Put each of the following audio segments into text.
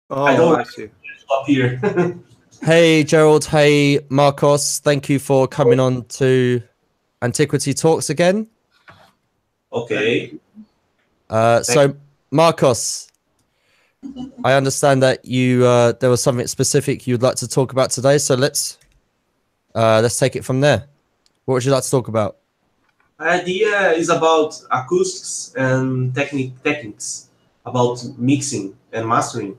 I don't Oh, like I see. to stop here. Hey, Gerald. Hey, Marcos. Thank you for coming on to Antiquity Talks again. Okay. So, Marcos, I understand that you there was something specific you'd like to talk about today. So let's take it from there. What would you like to talk about? Idea is about acoustics and techniques, about mixing and mastering,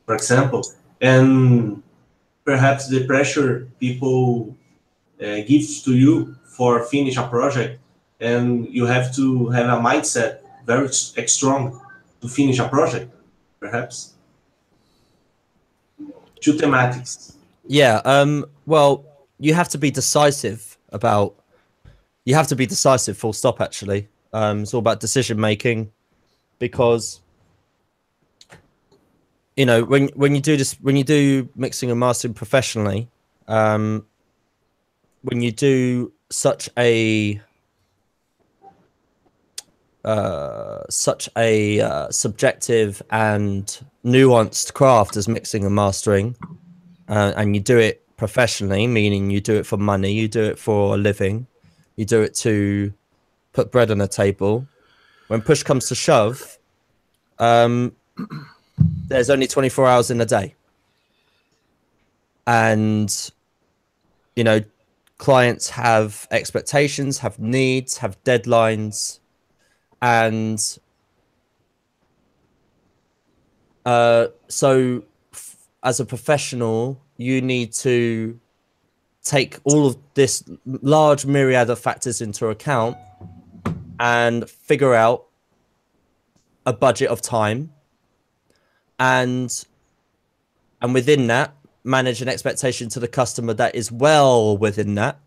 for example, and perhaps the pressure people gives to you for finish a project, and you have to have a mindset very strong to finish a project, perhaps. Two thematics. Yeah. Well, you have to be decisive about. You have to be decisive. Full stop. Actually, it's all about decision making, because you know when you do this, when you do mixing and mastering professionally, when you do such a subjective and nuanced craft as mixing and mastering, and you do it professionally, meaning you do it for money, you do it for a living, you do it to put bread on the table. When push comes to shove, there's only 24 hours in a day, and you know clients have expectations, have needs, have deadlines, and so as a professional, you need to take all of this large myriad of factors into account and figure out a budget of time, and within that manage an expectation to the customer that is well within that,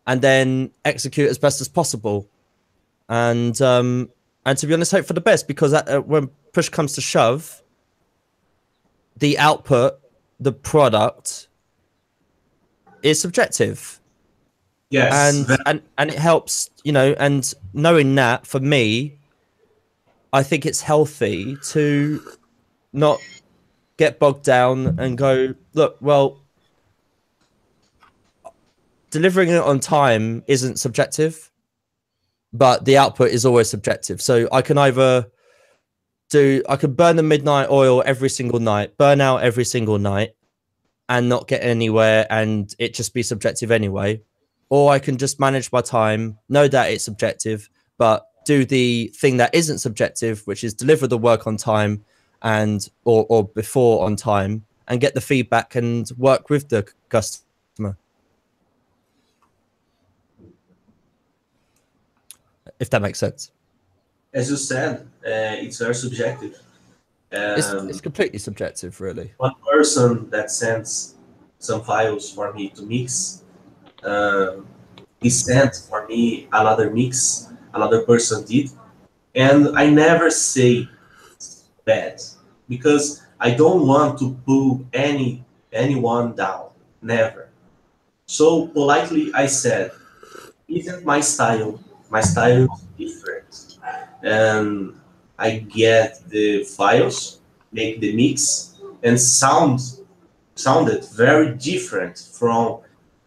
and then execute as best as possible, and to be honest, hope for the best, because when push comes to shove, the output, the product, is subjective. Yes. And it helps, and knowing that, for me, I think it's healthy to not get bogged down and go, look, well, delivering it on time isn't subjective, but the output is always subjective. So I can burn the midnight oil every single night, burn out every single night, and not get anywhere, and it just be subjective anyway. Or I can just manage my time, know that it's subjective, but do the thing that isn't subjective, which is deliver the work on time and or before on time, and get the feedback and work with the customer. If that makes sense. As you said, it's very subjective. It's completely subjective, really. One person that sends some files for me to mix, he sent for me another mix, another person did, and I never say bad, because I don't want to pull anyone down, never. So politely I said, isn't my style? My style is different. And I get the files, make the mix, and sounded very different from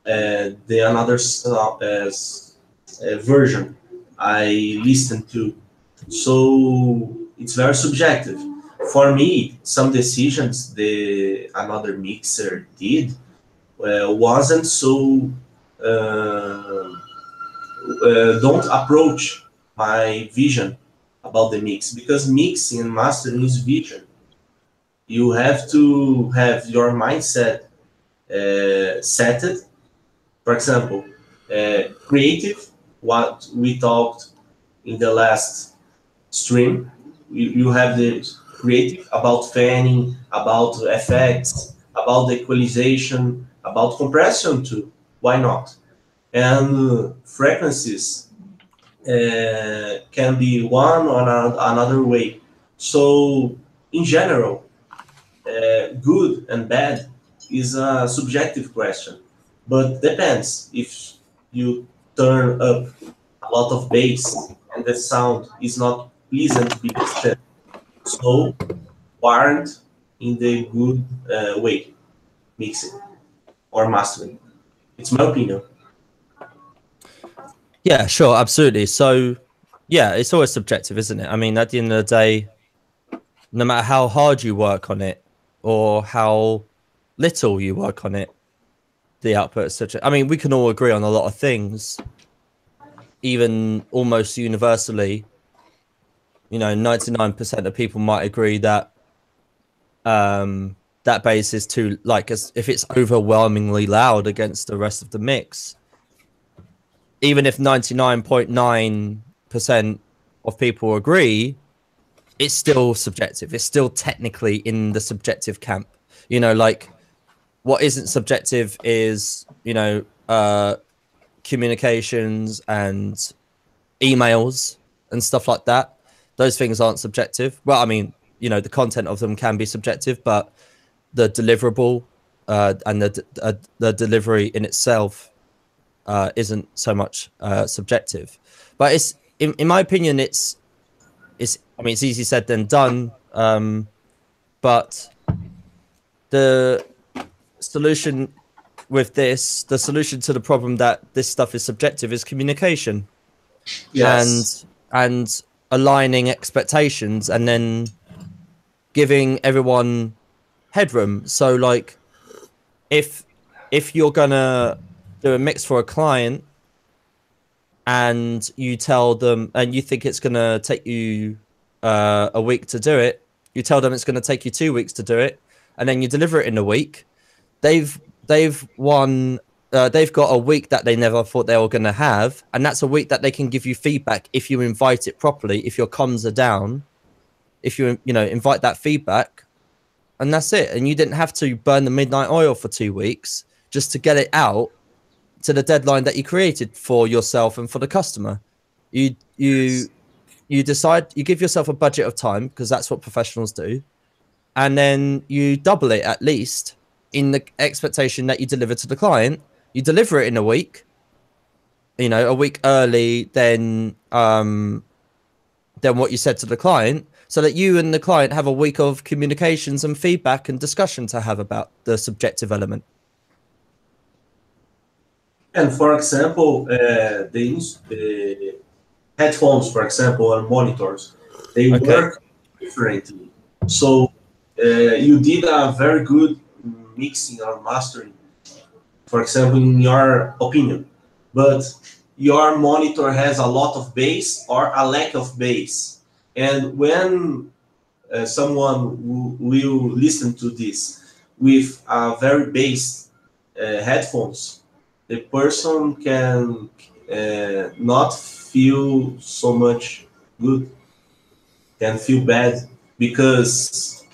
the another version I listened to. So it's very subjective. For me, some decisions the another mixer did wasn't so don't approach my vision about the mix, because mixing and mastering is vision. You have to have your mindset set it. For example, creative, what we talked in the last stream, you have the creative about fanning, about effects, about the equalization, about compression too. Why not? And frequencies can be one or another way. So, in general, good and bad is a subjective question, but depends. If you turn up a lot of bass and the sound is not pleasant to be listened, so warned, in the good way, mixing or mastering. It's my opinion. Yeah, sure, absolutely. So, yeah, it's always subjective, isn't it? I mean, at the end of the day, no matter how hard you work on it or how little you work on it, the output is such. I mean, we can all agree on a lot of things, even almost universally. 99% of people might agree that that bass is too like as if it's overwhelmingly loud against the rest of the mix. Even if 99.9% of people agree, it's still subjective. It's still technically in the subjective camp. Like what isn't subjective is, communications and emails and stuff like that. Those things aren't subjective. Well, I mean, the content of them can be subjective, but the deliverable and the delivery in itself isn't so much subjective. But it's in my opinion, it's I mean, it's easy said than done. But the solution the solution to the problem that this stuff is subjective is communication Yes. and aligning expectations and then giving everyone headroom. So like if you're gonna do a mix for a client and you tell them and you think it's gonna take you a week to do it, you tell them it's gonna take you 2 weeks to do it, and then you deliver it in a week. They've won. They've got a week that they never thought they were going to have, and that's a week that they can give you feedback if you invite it properly. If your comms are down, if you invite that feedback, and that's it. And you didn't have to burn the midnight oil for 2 weeks just to get it out to the deadline that you created for yourself and for the customer. You decide, you give yourself a budget of time because that's what professionals do, and then you double it at least in the expectation that you deliver to the client. You deliver it in a week, a week early than what you said to the client, so that you and the client have a week of communications and feedback and discussion to have about the subjective element. And for example, the headphones, for example, and monitors, they Okay. work differently. So you did a very good mixing or mastering, for example, in your opinion, but your monitor has a lot of bass or a lack of bass. And when someone will listen to this with a very bass headphones, the person can not feel so much good, can feel bad, because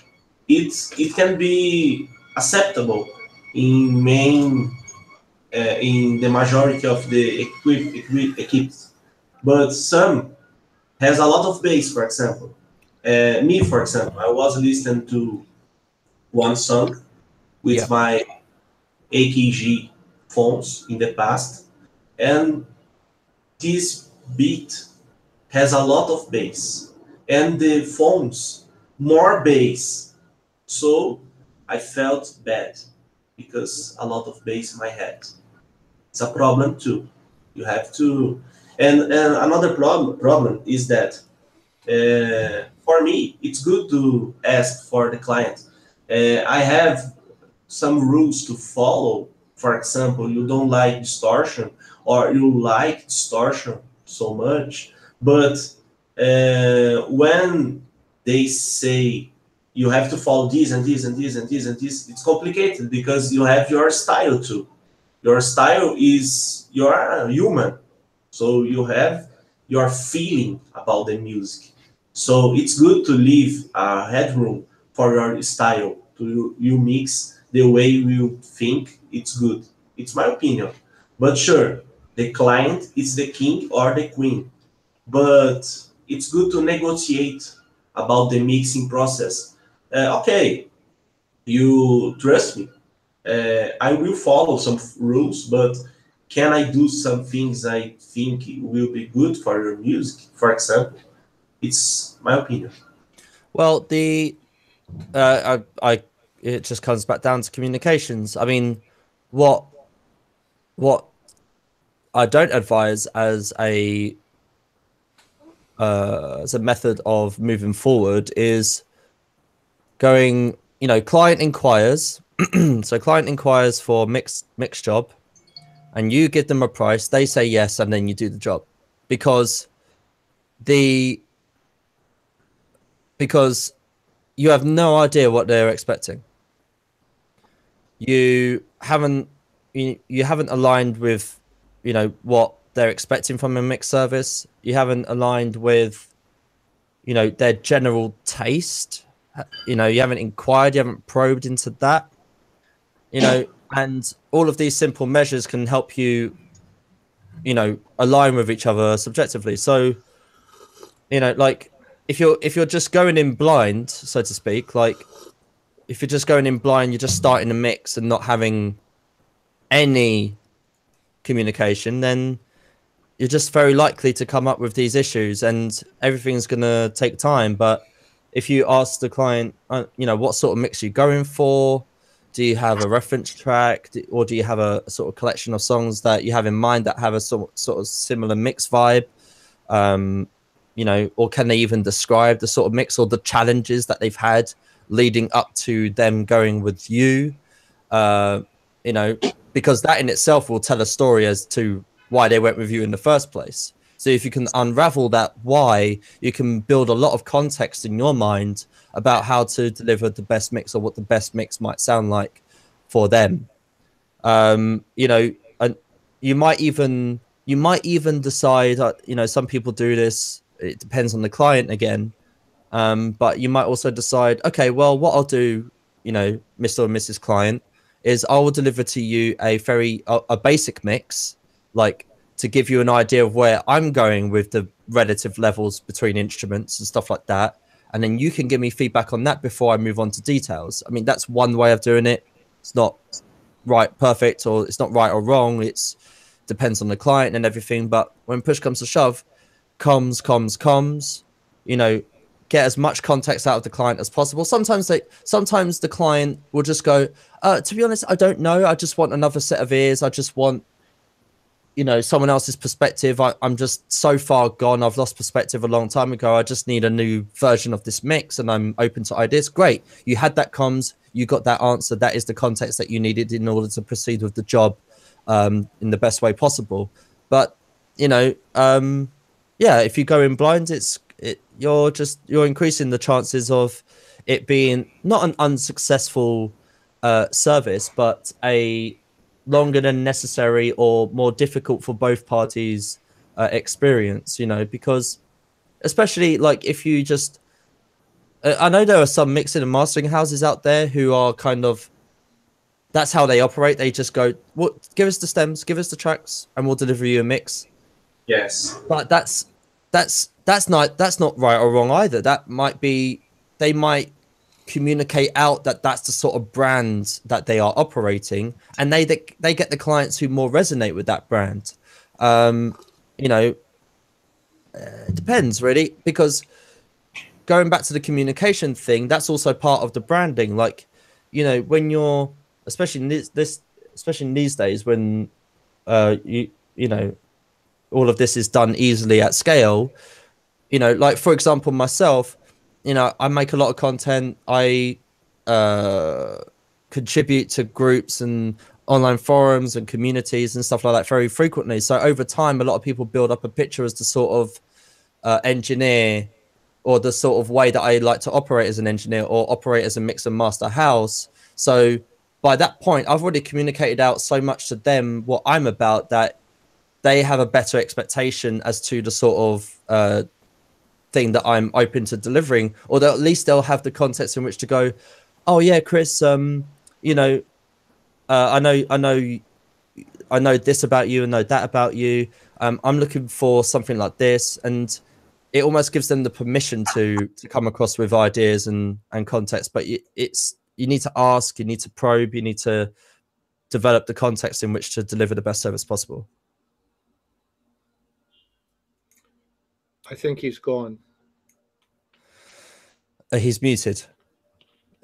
it can be acceptable in main in the majority of the equipped, but some has a lot of bass. For example, me, for example, I was listening to one song Yeah. with my AKG phones in the past, and this beat has a lot of bass, and the phones more bass. So I felt bad because a lot of bass in my head. It's a problem too. You have to, and another problem is that for me it's good to ask for the client. I have some rules to follow. For example, you don't like distortion or you like distortion so much, but when they say you have to follow this and this and this and this and this, it's complicated because you have your style too. Your style is you're a human, so you have your feeling about the music. So it's good to leave a headroom for your style to you mix the way you think it's good. It's my opinion. But sure, the client is the king or the queen. But it's good to negotiate about the mixing process. Okay, you trust me. I will follow some rules, but can I do some things I think will be good for your music? For example, it's my opinion. Well, It just comes back down to communications. I mean, what what I don't advise as a method of moving forward is going, client inquires. So client inquires for mixed job, and you give them a price, they say yes, and then you do the job. Because the because you have no idea what they're expecting. You haven't you haven't aligned with what they're expecting from a mix service. You haven't aligned with their general taste. You haven't inquired, you haven't probed into that. And all of these simple measures can help you align with each other subjectively. So like if you're just going in blind, so to speak, like if you're just going in blind, you're just starting a mix and not having any communication, then you're just very likely to come up with these issues, and everything's going to take time. But if you ask the client, what sort of mix are you going for? Do you have a reference track, or do you have a sort of collection of songs that you have in mind that have a sort of similar mix vibe? um or can they even describe the sort of mix or the challenges that they've had leading up to them going with you? uh you know because that in itself will tell a story as to why they went with you in the first place. So if you can unravel that why, you can build a lot of context in your mind about how to deliver the best mix, or what the best mix might sound like for them. And you might even decide, some people do this, it depends on the client again. But you might also decide, okay, well, what I'll do, Mr. or Mrs. Client, is I will deliver to you a basic mix, like to give you an idea of where I'm going with the relative levels between instruments and stuff like that. And then you can give me feedback on that before I move on to details. I mean, that's one way of doing it. It's not perfect, or it's not right or wrong. It's depends on the client and everything. But when push comes to shove, comms, you know, get as much context out of the client as possible. Sometimes the client will just go, to be honest, I don't know. I just want another set of ears. I just want, someone else's perspective. I'm just so far gone. I've lost perspective a long time ago. I just need a new version of this mix, and I'm open to ideas. Great. You had that comms. You got that answer. That is the context that you needed in order to proceed with the job in the best way possible. But, yeah, if you go in blind, you're increasing the chances of it being not an unsuccessful service, but a longer than necessary or more difficult for both parties experience. Because especially like if you just, I know there are some mixing and mastering houses out there who are kind of, that's how they operate. They just go, "What? Give us the stems, give us the tracks, and we'll deliver you a mix." Yes. But that's not right or wrong either. That might be, they might communicate out that that's the sort of brand that they are operating, and they get the clients who more resonate with that brand. Um, you know, it depends really, because going back to the communication thing, that's also part of the branding. Like, when you're, especially in especially in these days when you know all of this is done easily at scale. Like for example, myself, I make a lot of content. I uh, contribute to groups and online forums and communities and stuff like that very frequently. So over time, a lot of people build up a picture as the sort of engineer, or the sort of way that I like to operate as an engineer or operate as a mix and master house. So by that point, I've already communicated out so much to them what I'm about, that they have a better expectation as to the sort of thing that I'm open to delivering, or at least they'll have the context in which to go, oh yeah, Chris, you know, I know this about you and know that about you. I'm looking for something like this, and it almost gives them the permission to come across with ideas and context. But you need to ask, you need to probe, you need to develop the context in which to deliver the best service possible. I think he's gone. He's muted.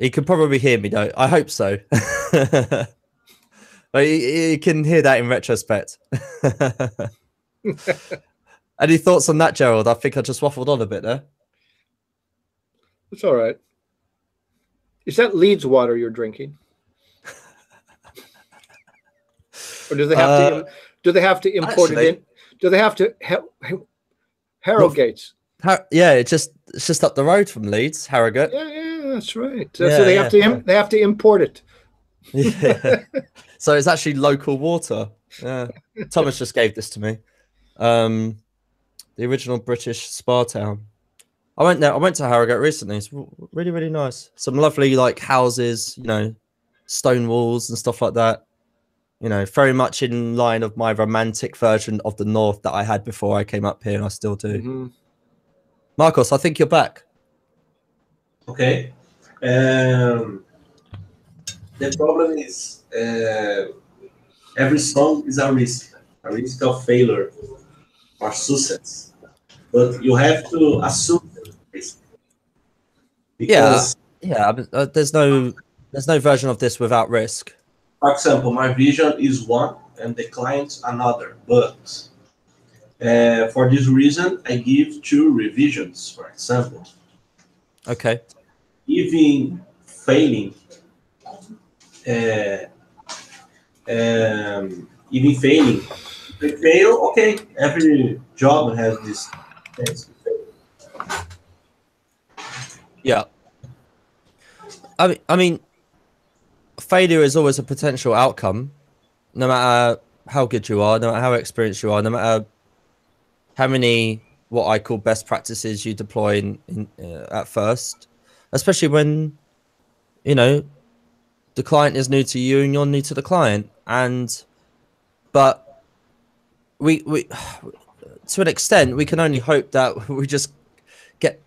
He could probably hear me though. I hope so. But you can hear that in retrospect. Any thoughts on that, Gerald? I think I just waffled on a bit there. It's all right. Is that Leeds water you're drinking? Or do they have to? Do they have to import it in? Do they have to? Harrogates. Yeah, it's just up the road from Leeds, Harrogate. Yeah, that's right. So they have to they have to import it. Yeah. So it's actually local water. Yeah. Thomas just gave this to me. The original British spa town. I went there. I went to Harrogate recently. It's really, really nice. Some lovely like houses, you know, stone walls and stuff like that. You know, very much in line of my romantic version of the North that I had before I came up here, and I still do. Mm-hmm. Marcos, I think you're back. Okay. The problem is every song is a risk of failure or success, but you have to assume the risk. Because, there's no version of this without risk. for example, my vision is one and the client another, but for this reason, I give 2 revisions, for example. Okay. Even failing, they fail. Okay, every job has this chance to fail. Yeah. I mean, failure is always a potential outcome, no matter how good you are, no matter how experienced you are, no matter how many what I call best practices you deploy in at first, especially when, you know, the client is new to you and you're new to the client. But we to an extent, we can only hope that we just get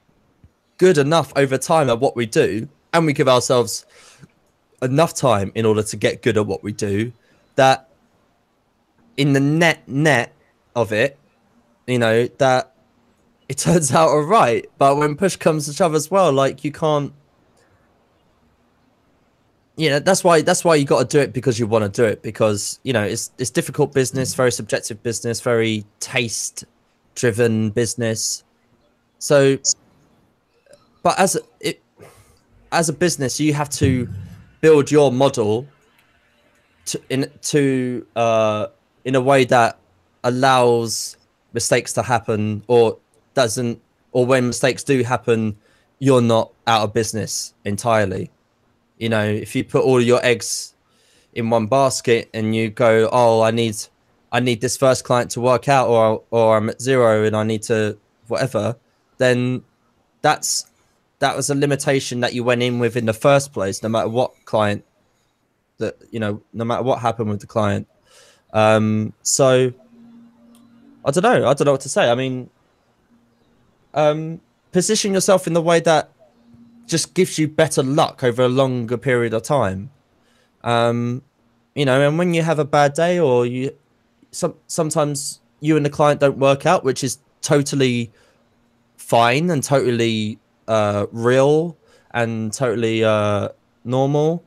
good enough over time at what we do, and we give ourselves enough time in order to get good at what we do, that in the net of it, you know, that it turns out all right. But when push comes to shove as well, like, you can't, you know, that's why you got to do it, because you want to do it, because, you know, it's difficult business, very subjective business, very taste driven business. So, but as a business, you have to build your model in a way that allows mistakes to happen, or doesn't, or when mistakes do happen, you're not out of business entirely. You know, if you put all your eggs in one basket and you go, oh, I need this first client to work out, or I'm at 0 and I need to whatever, then that was a limitation that you went in with in the first place, no matter what client that, you know, no matter what happened with the client. So I don't know what to say. I mean, position yourself in the way that just gives you better luck over a longer period of time. You know, and when you have a bad day, or sometimes you and the client don't work out, which is totally fine and totally real and totally normal.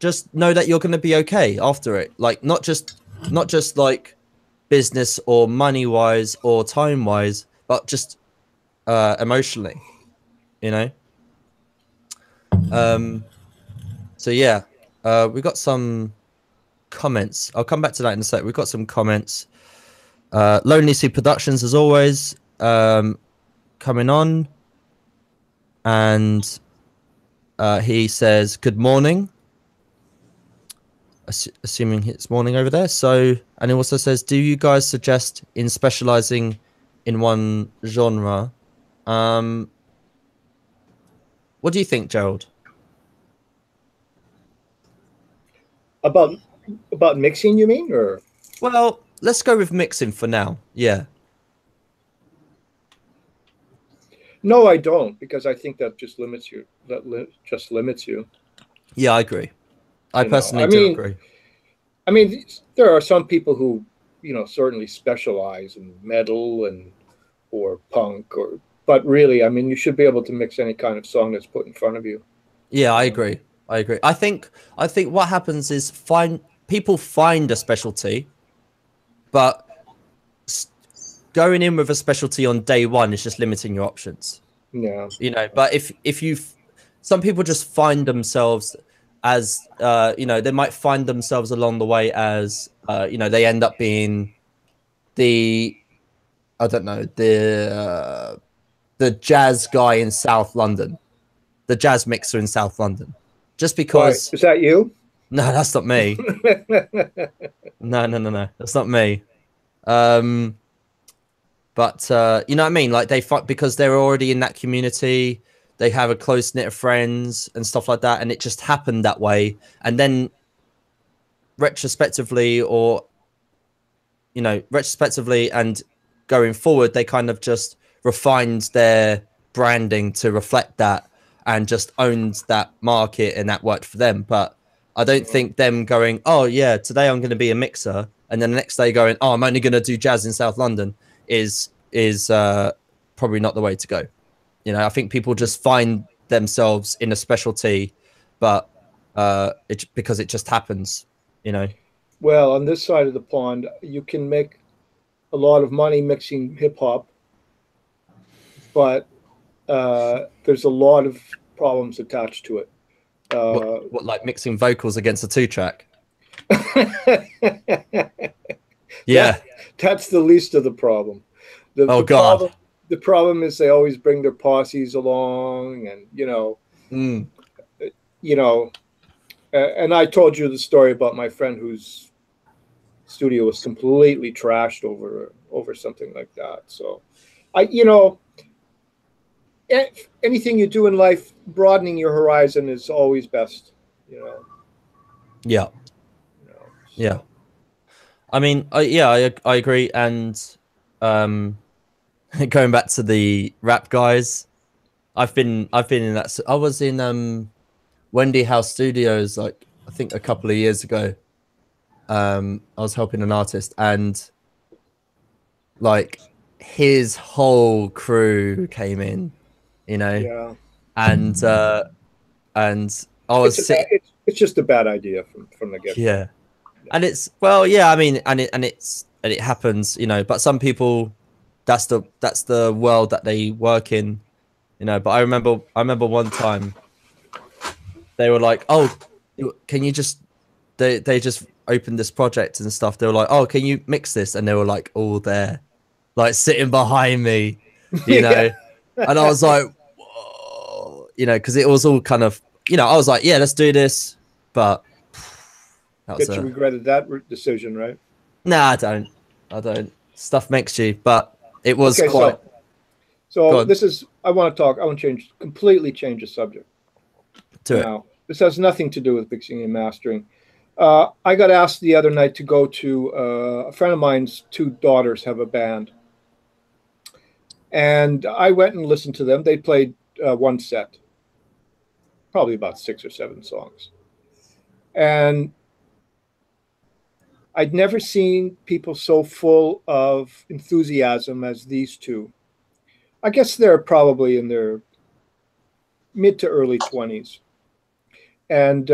Just know that you're going to be okay after it. Like, not just like business or money wise or time wise, but just emotionally, you know. So yeah, we got some comments. I'll come back to that in a sec. We've got some comments. Lonely Sea Productions, as always, coming on, and he says good morning, assuming it's morning over there. So, and he also says, do you guys suggest in specializing in one genre? What do you think, Gerald? About mixing, you mean? Or, well, let's go with mixing for now. Yeah. no, I don't, because I think that just limits you. Just limits you. Yeah, I agree. I personally agree. I mean, there are some people who, you know, certainly specialize in metal or punk, but really, I mean, you should be able to mix any kind of song that's put in front of you. Yeah, I agree. I agree. I think what happens is people find a specialty, but going in with a specialty on day one is just limiting your options. Yeah. But if you some people just find themselves as they might find themselves along the way as they end up being the I don't know the jazz guy in South London, the jazz mixer in South London, just Why? because. Is that you? No, that's not me. No, that's not me. Um, but you know what I mean? Like they fight because they're already in that community. They have a close knit of friends and stuff like that, and it just happened that way. And then retrospectively, retrospectively and going forward, they kind of just refined their branding to reflect that and just owned that market, and that worked for them. But I don't think them going, oh yeah, today I'm going to be a mixer, and then the next day going, oh, I'm only going to do jazz in South London is probably not the way to go. I think people just find themselves in a specialty, but because it just happens, you know. Well, on this side of the pond, you can make a lot of money mixing hip hop, but there's a lot of problems attached to it. What like mixing vocals against a 2-track? Yeah. That's the least of the problem. Oh God. The problem is they always bring their posses along, and and I told you the story about my friend whose studio was completely trashed over something like that. So, anything you do in life, broadening your horizon is always best. Yeah. So. Yeah. I mean, I agree. And going back to the rap guys, I've been in that. I was in Wendy House Studios, like I think a couple of years ago. I was helping an artist, and like his whole crew came in, Yeah. and I was sitting. It's just a bad idea from the get. Yeah. And it's I mean, and it happens, but some people, that's the world that they work in, But I remember one time they were like, "Oh, can you just?" They just opened this project and stuff. They were like, "Oh, can you mix this?" And they were like all there, like sitting behind me, And I was like, "Whoa," because it was all kind of, I was like, "Yeah, let's do this," but. Bet you regretted that decision, right? Nah, I don't. Stuff makes you, but it was okay, quite. So this is. I want to completely change the subject. Now, this has nothing to do with mixing and mastering. I got asked the other night to go to a friend of mine's 2 daughters have a band, and I went and listened to them. They played one set, probably about 6 or 7 songs, and I'd never seen people so full of enthusiasm as these 2. I guess they're probably in their mid to early 20s. And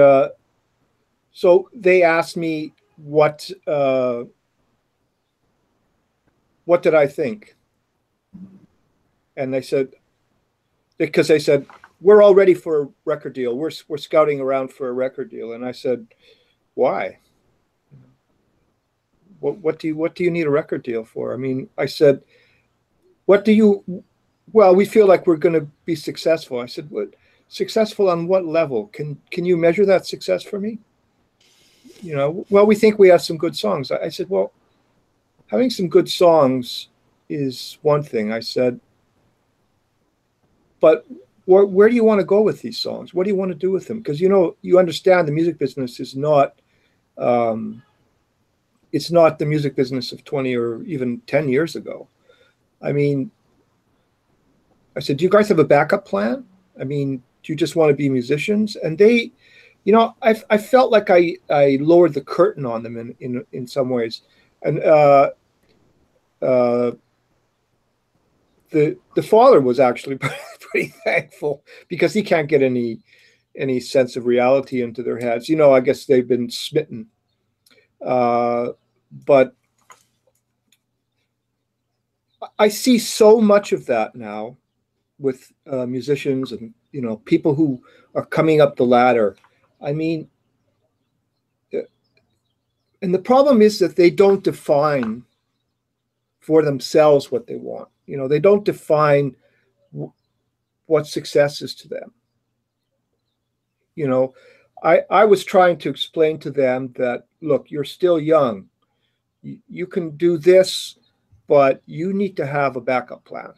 so they asked me what did I think? And they said, because they said, we're all ready for a record deal. We're scouting around for a record deal. And I said, why? What do you need a record deal for? I mean, I said, well, we feel like we're going to be successful. I said, what, successful on what level? Can you measure that success for me? Well, we think we have some good songs. I said, well, having some good songs is one thing. I said, but where do you want to go with these songs? What do you want to do with them? Because, you understand the music business is not, it's not the music business of 20 or even 10 years ago. I mean, I said, do you guys have a backup plan? I mean, do you just want to be musicians? And they, I felt like I lowered the curtain on them in some ways. And the father was actually pretty thankful because he can't get any any sense of reality into their heads. You know, I guess they've been smitten. But I see so much of that now with musicians and, you know, people who are coming up the ladder. I mean, and the problem is that they don't define for themselves what they want. You know, they don't define what success is to them. You know, I was trying to explain to them that, look, you're still young. You can do this, but you need to have a backup plan,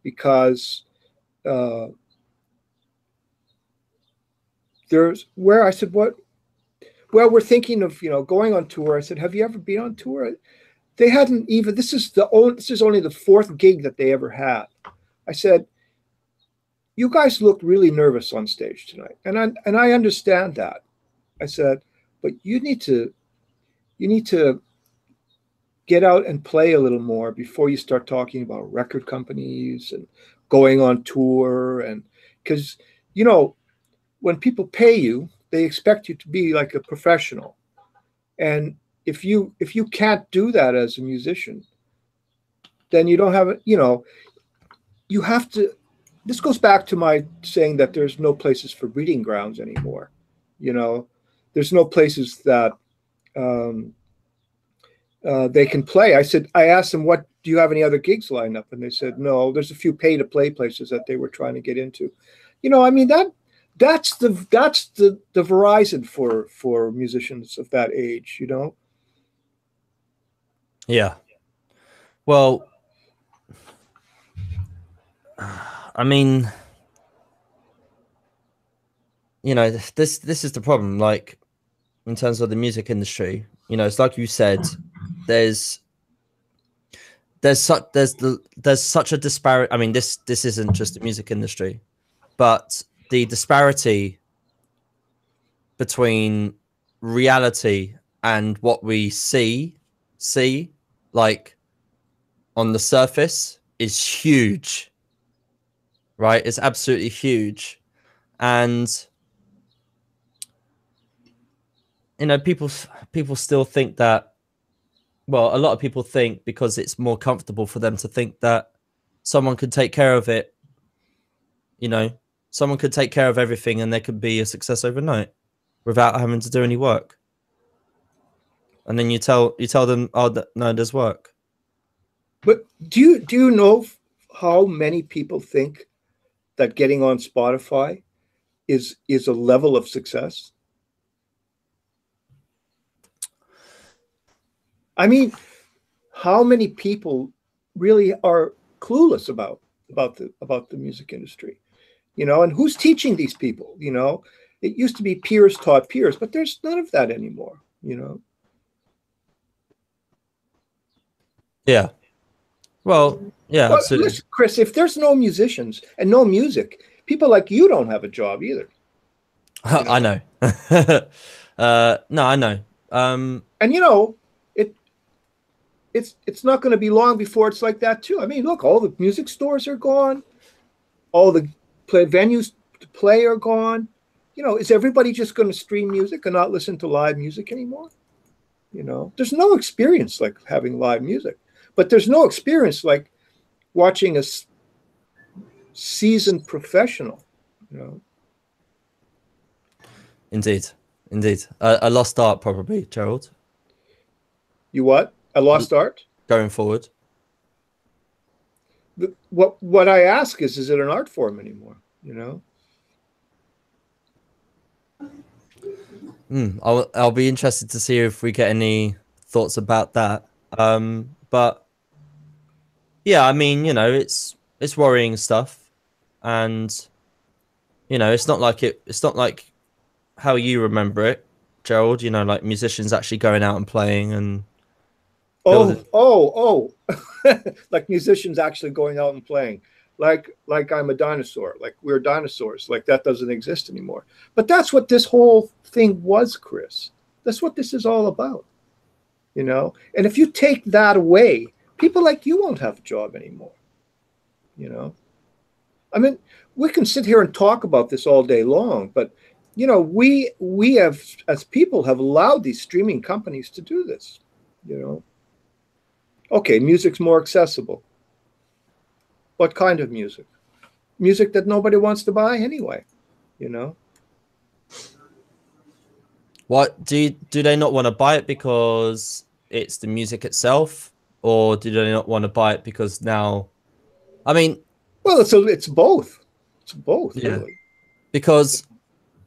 because there's where I said, what? Well, we're thinking of, you know, going on tour. I said, have you ever been on tour? They hadn't even, this is only the fourth gig that they ever had. I said, you guys looked really nervous on stage tonight. And I understand that. I said, but you need to get out and play a little more before you start talking about record companies and going on tour. And because, you know, when people pay you, they expect you to be like a professional. And if you can't do that as a musician, then you don't have it, you know, you have to. This goes back to my saying that there's no places for breeding grounds anymore. You know, there's no places that they can play. I asked them, what, do you have any other gigs lined up? And they said, no, there's a few pay to play places that they were trying to get into. You know, I mean, that's the Verizon for musicians of that age, you know? Yeah. Well, I mean, you know, this is the problem. Like, in terms of the music industry, you know, it's like you said, there's such a disparity. I mean, this isn't just the music industry, but the disparity between reality and what we see like on the surface is huge, right? It's absolutely huge. And you know, people still think that, well, a lot of people think, because it's more comfortable for them to think that someone could take care of it, you know, someone could take care of everything and there could be a success overnight without having to do any work. And then you tell them, oh, no, there's work. But do you know how many people think that getting on Spotify is a level of success? I mean, how many people really are clueless about the music industry? You know, and who's teaching these people? You know, it used to be peers taught peers, but there's none of that anymore, you know? Yeah. Well, yeah, Well, absolutely. listen, Chris, if there's no musicians and no music, people like you don't have a job either. You know? I know. No, I know. And you know, it's not going to be long before it's like that too. I mean, look, all the music stores are gone, all the venues to play are gone. You know, is everybody just going to stream music and not listen to live music anymore? You know, there's no experience like having live music, but there's no experience like watching a seasoned professional, you know. Indeed. A lost art, probably, Gerald. You what? A lost art? Going forward. What I ask is it an art form anymore? You know. I'll be interested to see if we get any thoughts about that. But yeah, I mean, you know, it's worrying stuff, and you know, it's not like how you remember it, Gerald. You know, like musicians actually going out and playing and like musicians actually going out and playing. Like I'm a dinosaur, like we're dinosaurs, like that doesn't exist anymore. But that's what this whole thing was, Chris. That's what this is all about, you know? And if you take that away, people like you won't have a job anymore, you know? I mean, we can sit here and talk about this all day long, but you know, we have as people have allowed these streaming companies to do this. You know, okay, music's more accessible. What kind of music? Music that nobody wants to buy anyway. You know. What do they not want to buy it because it's the music itself, or do they not want to buy it because now? I mean, well, it's both. It's both, yeah. Really. Because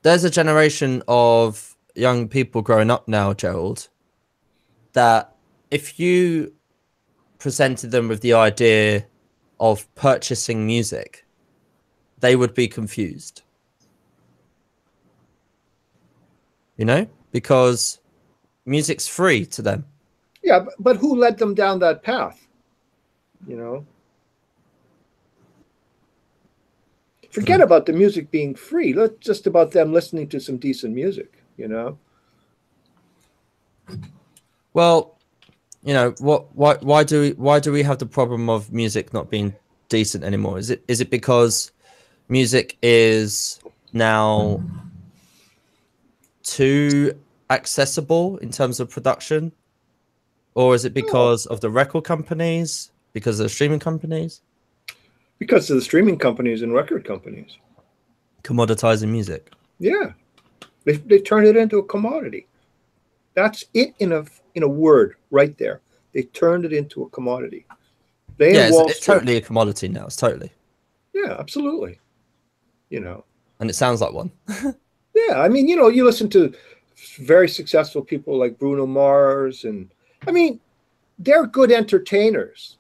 there's a generation of young people growing up now, Gerald, that if you presented them with the idea of purchasing music, they would be confused. You know, because music's free to them. Yeah, but who led them down that path? You know, forget about the music being free. Let's just about them listening to some decent music. You know. Well, you know what? Why do we have the problem of music not being decent anymore? Is it because music is now too accessible in terms of production, or is it because of the record companies, because of the streaming companies? Because of the streaming companies and record companies Commoditizing music. Yeah, they turned it into a commodity. That's it in a word right there. They turned it into a commodity. It's totally a commodity now. It's totally. Yeah, absolutely. You know, and it sounds like one. Yeah, I mean, you know, you listen to very successful people like Bruno Mars, and I mean, they're good entertainers,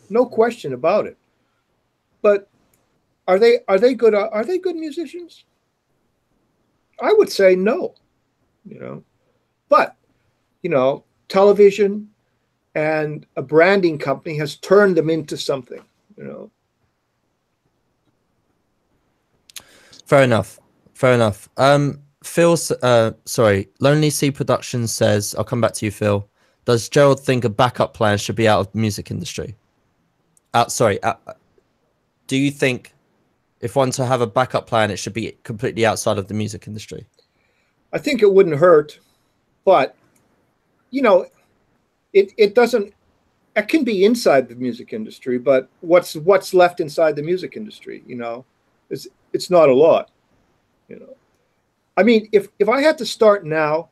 no question about it. But are they good? Are they good musicians? I would say no. You know, but you know, television and a branding company has turned them into something. You know. Fair enough. Fair enough. Phil, sorry, Lonely Sea Productions says, I'll come back to you, Phil. Does Gerald think a backup plan should be out of the music industry? Do you think if one to have a backup plan, it should be completely outside of the music industry? I think it wouldn't hurt, but you know, it doesn't. It can be inside the music industry, but what's left inside the music industry, you know, it's not a lot. You know, I mean, if I had to start now,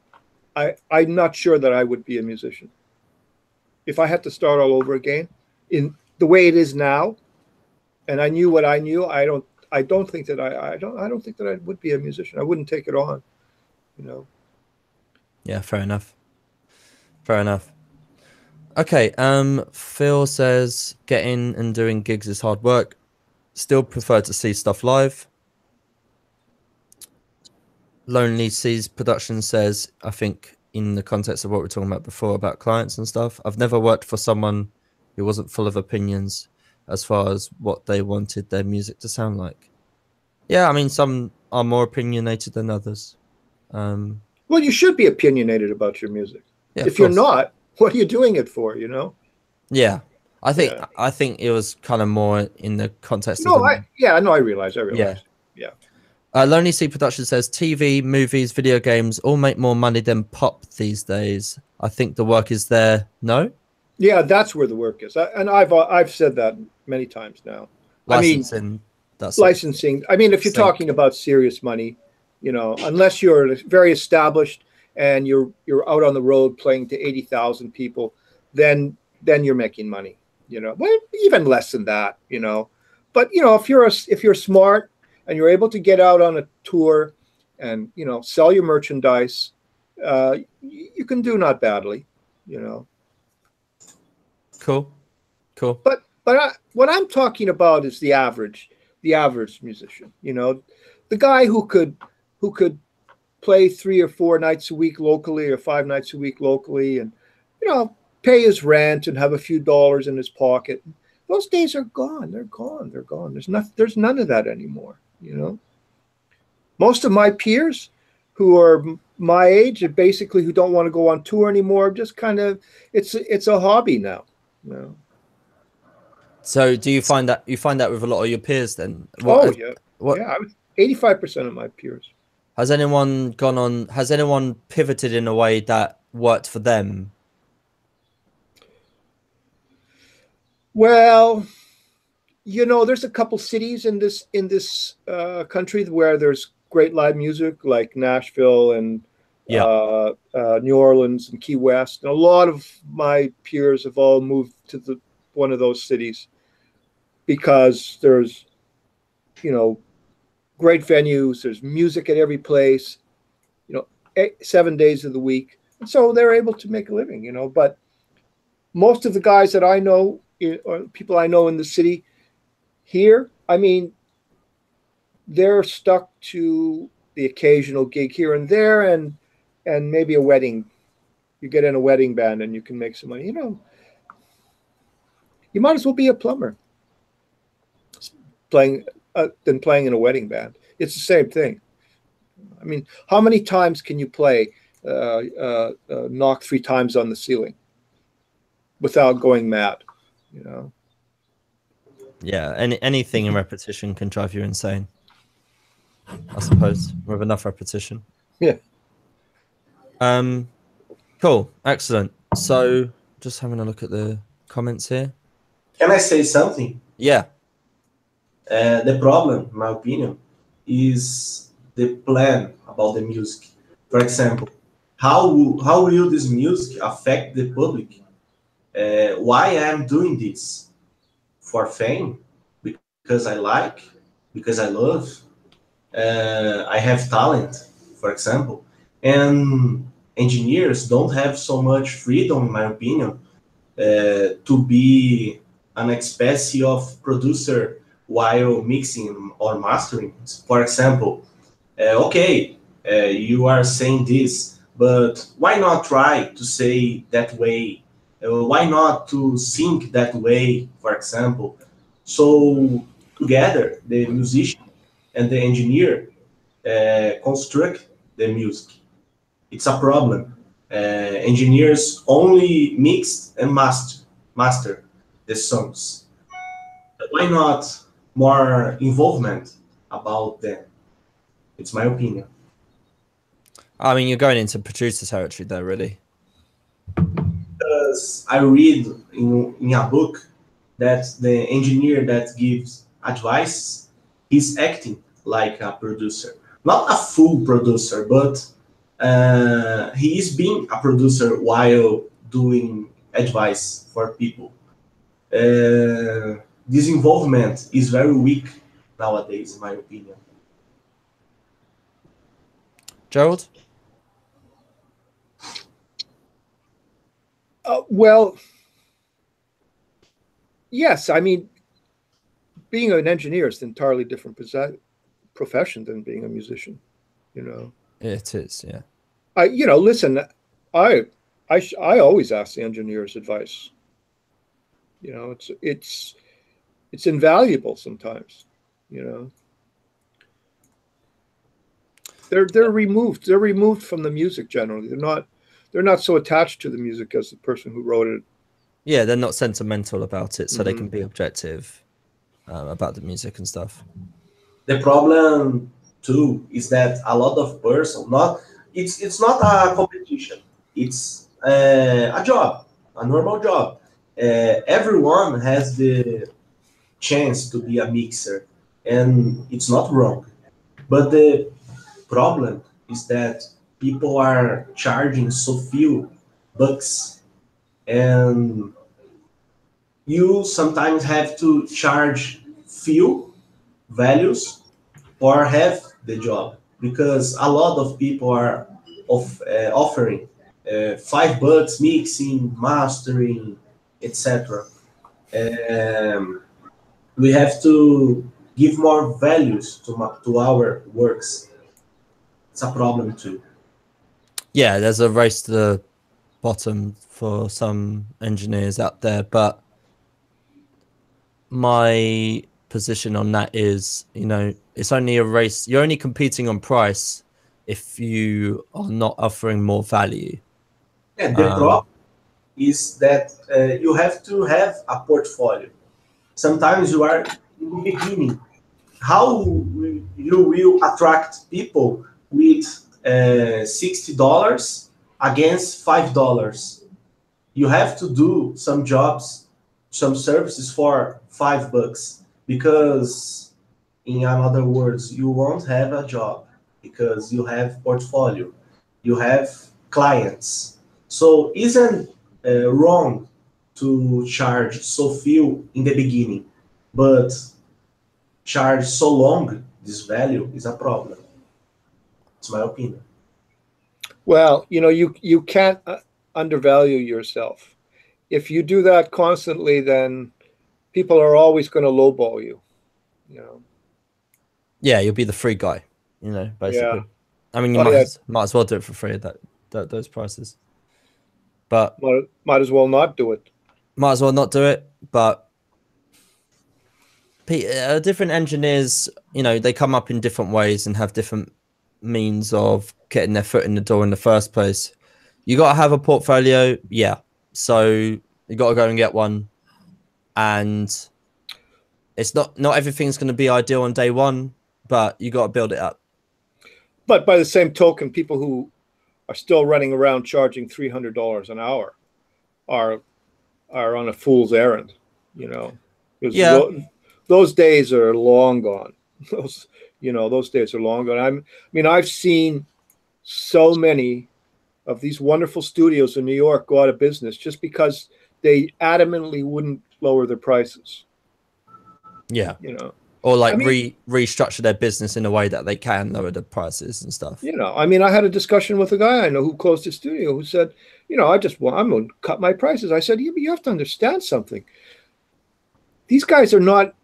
I'm not sure that I would be a musician. If I had to start all over again in the way it is now, and I knew what I knew, I don't think that I don't think that I would be a musician. I wouldn't take it on, you know. Yeah, fair enough. Fair enough. Okay, Phil says getting and doing gigs is hard work. Still prefer to see stuff live. Lonely Seas Production says, I think in the context of what we were talking about before about clients and stuff, I've never worked for someone who wasn't full of opinions as far as what they wanted their music to sound like. Yeah, I mean, some are more opinionated than others. Well, you should be opinionated about your music. Yeah, if you're not, what are you doing it for, you know? Yeah. I think it was kind of more in the context of I realize. Yeah. Lonely Sea Production says TV, movies, video games all make more money than pop these days. I think the work is there. No? Yeah, that's where the work is. And I've said that many times now. Licensing. Licensing. I mean, if you're talking about serious money, you know, unless you're very established and you're out on the road playing to 80,000 people, then you're making money, you know. Well, even less than that, you know. But you know, if you're smart and you're able to get out on a tour and, you know, sell your merchandise, you can do not badly, you know. Cool. But what I'm talking about is the average musician, you know, the guy who could play 3 or 4 nights a week locally or 5 nights a week locally and, you know, pay his rent and have a few dollars in his pocket. Those days are gone. They're gone. There's none of that anymore, you know. Most of my peers who are my age and basically who don't want to go on tour anymore, just kind of, it's a hobby now, you know. So do you find that with a lot of your peers then? Oh yeah, What yeah. I was 85% of my peers. has anyone gone on? Has anyone pivoted in a way that worked for them? Well, there's a couple cities in this country where there's great live music, like Nashville and Yeah. New Orleans and Key West. And a lot of my peers have all moved to one of those cities because there's, great venues. There's music at every place. 7 days of the week, and so they're able to make a living. But most of the guys that I know, or people I know in the city here, I mean, they're stuck to the occasional gig here and there, and maybe a wedding. You get in a wedding band and you can make some money. You might as well be a plumber playing than playing in a wedding band. It's the same thing. I mean, how many times can you play knock 3 times on the ceiling without going mad? Yeah, anything in repetition can drive you insane, I suppose, with enough repetition. Yeah. Cool, excellent. So just having a look at the comments here. Can I say something? Yeah. The problem, in my opinion, is the plan about the music. For example, how will this music affect the public? Why I'm doing this? For fame? Because I like? Because I love? I have talent, for example. And engineers don't have so much freedom, in my opinion, to be an especie of producer while mixing or mastering. For example, you are saying this, but why not try to say that way? Why not to sing that way, for example? So together, the musician and the engineer construct the music. It's a problem. Engineers only mix and master the songs. Why not more involvement about them? It's my opinion. I mean, you're going into producer territory there, really. Because I read in a book that the engineer that gives advice is acting like a producer. Not a full producer, but he is being a producer while doing advice for people. This involvement is very weak nowadays, in my opinion. Gerald? Well, yes. I mean, being an engineer is an entirely different profession than being a musician. It is, yeah. Listen, I always ask the engineers advice. It's invaluable sometimes. They're removed. They're removed from the music generally. They're not so attached to the music as the person who wrote it. Yeah, they're not sentimental about it, so they can be objective about the music and stuff. The problem too is that a lot of it's not a competition. It's a job, a normal job. Everyone has the chance to be a mixer, and it's not wrong. But the problem is that people are charging so few bucks, and you sometimes have to charge few values or have the job, because a lot of people are offering $5 mixing, mastering, etc. We have to give more values to our works. It's a problem too. Yeah, there's a race to the bottom for some engineers out there, but my position on that is, it's only a race. You're only competing on price if you are not offering more value. And the problem is that you have to have a portfolio. sometimes you are in the beginning. How you will attract people with $60 against $5? You have to do some jobs, some services for $5, because in other words, you won't have a job because you have portfolio, you have clients. So isn't wrong to charge so few in the beginning, but charge so long this value is a problem. It's my opinion. Well, you can't undervalue yourself. If you do that constantly, then people are always going to lowball you. You know. Yeah, you'll be the free guy, basically. Yeah. I mean, you might as well do it for free at those prices. But might as well not do it. Might as well not do it. But different engineers, they come up in different ways and have different means of getting their foot in the door in the first place. You got to have a portfolio, yeah. So you got to go and get one, and it's not everything's going to be ideal on day one, but you got to build it up. But by the same token, people who are still running around charging $300 an hour are on a fool's errand, Yeah. Those days are long gone. Those days are long gone. I've seen so many of these wonderful studios in New York go out of business just because they adamantly wouldn't lower their prices. Yeah. Or restructure their business in a way that they can lower the prices and stuff. I had a discussion with a guy I know who closed his studio who said, I'm going to cut my prices. I said, yeah, but you have to understand something. These guys they're not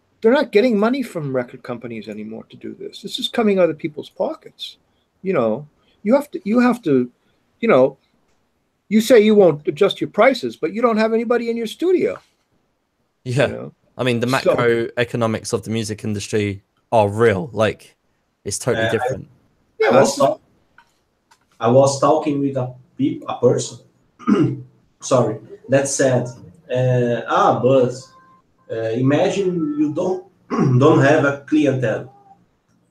getting money from record companies anymore to do this. This is coming out of people's pockets. You have to, you say you won't adjust your prices, but you don't have anybody in your studio. Yeah. I mean, the macroeconomics of the music industry are real. Like, it's totally different. I was talking with a person, sorry, that said, but imagine you don't have a clientele,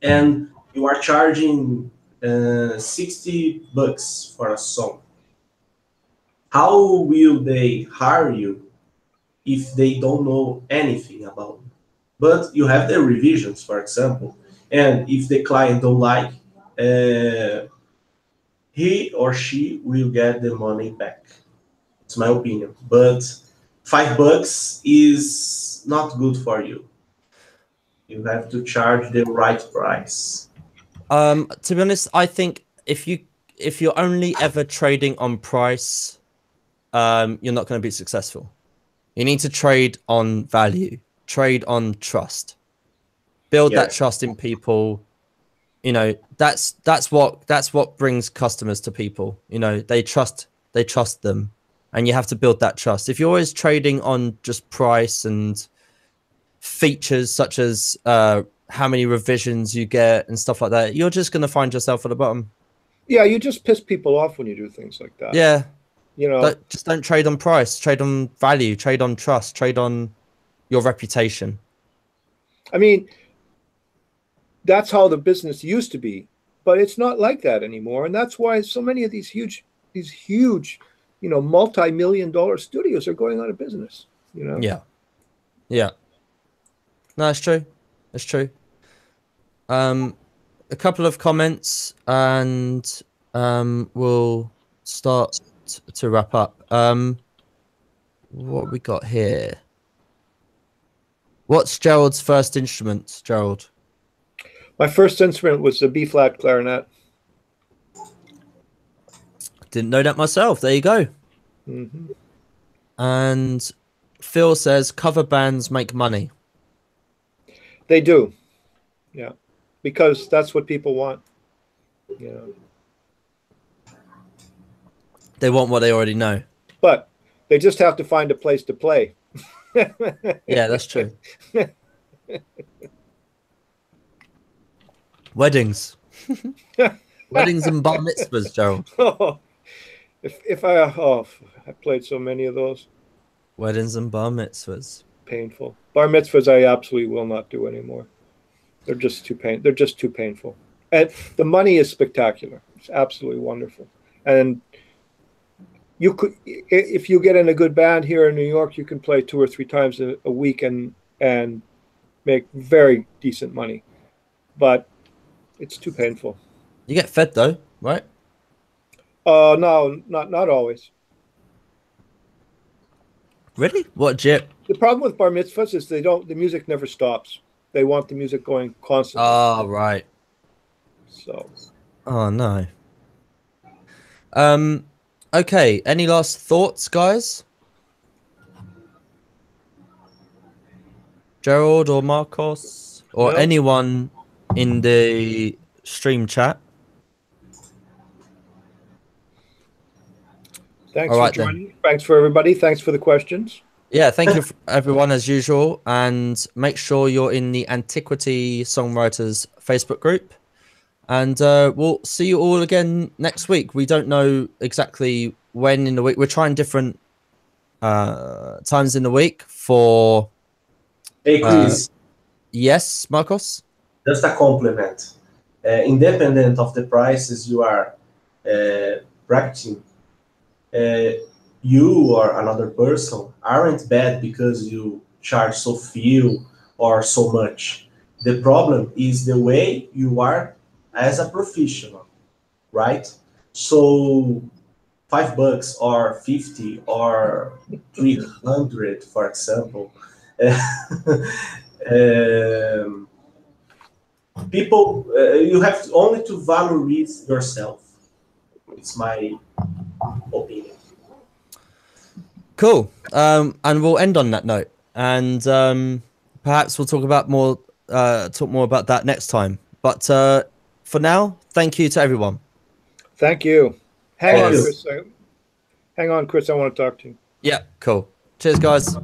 and you are charging $60 for a song. How will they hire you if they don't know anything about it? But you have the revisions, for example, and if the client don't like, he or she will get the money back. It's my opinion. But $5 is not good for you. You have to charge the right price. To be honest, I think if you're only ever trading on price, you're not going to be successful. You need to trade on value, trade on trust, build that trust in people. That's what brings customers to people. They trust them, and you have to build that trust. If you're always trading on just price and features such as how many revisions you get and stuff like that, you're just going to find yourself at the bottom. Yeah, you just piss people off when you do things like that. Yeah. Just don't trade on price, trade on value, trade on trust, trade on your reputation. I mean, that's how the business used to be, but it's not like that anymore. And that's why so many of these huge, multi-million-dollar studios are going out of business. Yeah. Yeah. No, it's true. It's true. A couple of comments and we'll start to wrap up. What we got here? What's Gerald's first instrument, Gerald? My first instrument was the B-flat clarinet. Didn't know that myself. There you go. Mm-hmm. And Phil says cover bands make money. They do. Yeah. Because that's what people want. Yeah. They want what they already know. But they just have to find a place to play. Yeah, that's true. Weddings. Weddings and bar mitzvahs, Gerald. I played so many of those. Weddings and bar mitzvahs. painful. Bar mitzvahs I absolutely will not do anymore. They're just too painful. And the money is spectacular. It's absolutely wonderful. And you could, if you get in a good band here in New York, you can play 2 or 3 times a week and make very decent money. But it's too painful. You get fed though, right? No, not always. Really? What, Jip? The problem with bar mitzvahs is the music never stops. They want the music going constantly. Oh, right. So. Oh, no. Okay. Any last thoughts, guys? Gerald or Marcos or No. anyone in the stream chat? Thanks All for right, joining. Then. Thanks for everybody. Thanks for the questions. Yeah, thank you everyone as usual, and make sure you're in the Antiquity Songwriters Facebook group, and we'll see you all again next week. We don't know exactly when in the week. We're trying different times in the week for... Hey, Chris. Yes, Marcos? Just a compliment. Independent of the prices you are practicing, you or another person aren't bad because you charge so few or so much. The problem is the way you are as a professional, right? So $5 or 50 or 300, for example. People, you have only to valorize yourself. It's my opinion. Cool. And we'll end on that note, and perhaps we'll talk more about that next time. But for now, thank you to everyone. Thank you. Hang on, Cheers. Chris. Hang on, Chris. I want to talk to you. Yeah, cool. Cheers, guys.